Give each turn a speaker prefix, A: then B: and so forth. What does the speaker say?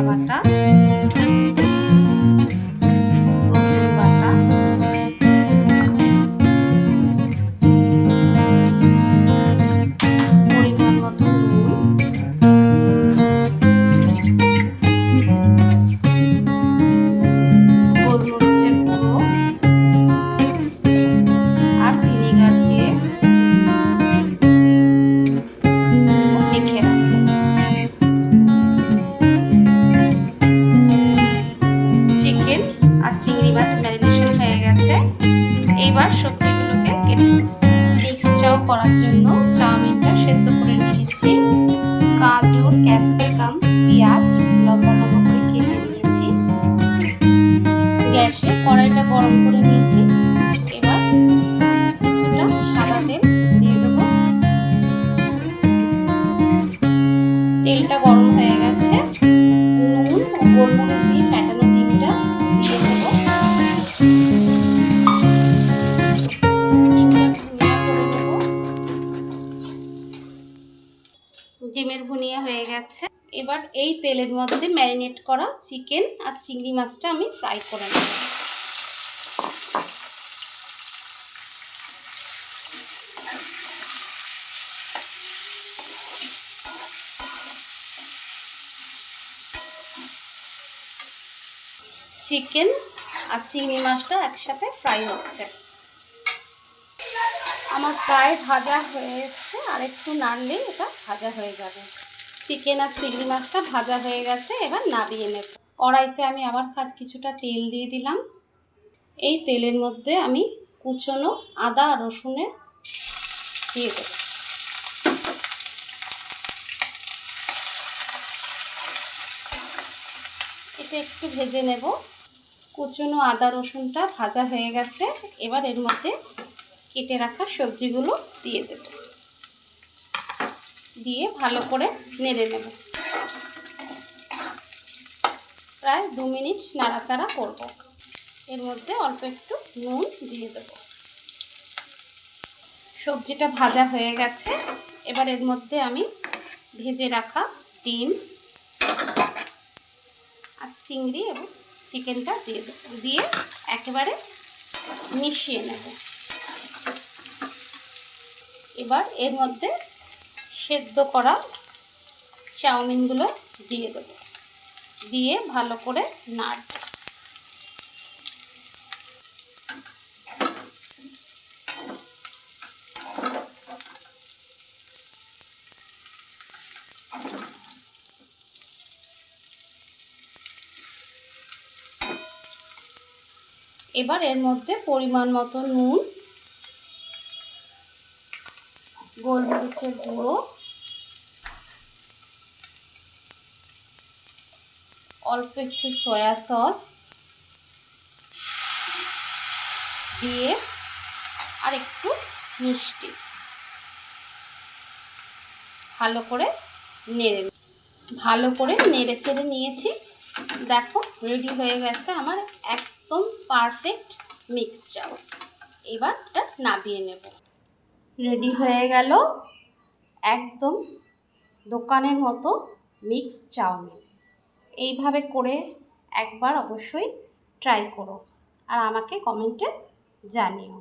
A: বাটা, রসুন বাটা, পরিমাণ মতো নুন, গোলমরিচের গুঁড়ো আর ভিনেগার দিয়ে মেখে রাখবো। চিকেন আর চিংড়ি মাছ ম্যারিনেশন হয়ে গেছে। এইবার সবজিগুলোকে কেটে মিক্সচার করার জন্য চাউমিনটা সেদ্ধ করে নিয়েছি। গাজর, ক্যাপসিকাম, পেঁয়াজ লম্বা লম্বা করে কেটে নিয়েছি। গ্যাসে কড়াইটা গরম করে নিয়েছি। এবার কিছুটা সাদা তেল দিয়ে দেবো। তেলটা গরম হয়ে গেছে। নুন ও গোলমরিচ দিয়ে ফ্যাটানো ডিমটা দিয়ে দেবো। ডিমের ভুনিয়া হয়ে গেছে। এবার এই তেলের মধ্যে ম্যারিনেট করা চিকেন আর চিংড়ি মাছটা আমি ফ্রাই করে নেব। চিকেন আর চিংড়ি মাছটা একসাথে ফ্রাই হচ্ছে। আমার প্রায় ভাজা হয়ে এসছে, আর একটু নাড়লেই এটা ভাজা হয়ে যাবে। চিকেন আর চিংড়ি মাছটা ভাজা হয়ে গেছে, এবার নামিয়ে নেব। কড়াইতে আমি আবার কিছুটা তেল দিয়ে দিলাম। এই তেলের মধ্যে আমি কুচনো আদা আর রসুনের দিয়ে দেব। এটা একটু ভেজে নেব। কুচনো আদা রসুনটা ভাজা হয়ে গেছে। এবার এর মধ্যে কেটে রাখা সবজিগুলো দিয়ে দেব। দিয়ে ভালো করে নেড়ে নেব। প্রায় 2 মিনিট নাড়াচাড়া করব। এর মধ্যে অল্প একটু নুন দিয়ে দেব। সবজিটা ভাজা হয়ে গেছে। এবার এর মধ্যে আমি ভেজে রাখা ডিম আর চিংড়ি এবং চিকেনটা দিয়ে দেব। দিয়ে একেবারে মিশিয়ে নেব। এবার এর মধ্যে সেদ্ধ করা চাউমিনগুলো দিয়ে দেব। দিয়ে ভালো করে নাড়ব। এবার এর মধ্যে পরিমাণ মতো নুন, গোলমরিচের গুঁড়ো, অল্প একটু সয়া সস দিয়ে আর একটু মিষ্টি ভালো করে নেড়ে ছেড়ে নিয়েছি। দেখো রেডি হয়ে গেছে আমার একদম পারফেক্ট মিক্সচার। এবার এটা নামিয়ে নেব। রেডি হয়ে গেল একদম দোকানের মতো মিক্স চাউমিন। এইভাবে করে একবার অবশ্যই ট্রাই করো আর আমাকে কমেন্টে জানিও।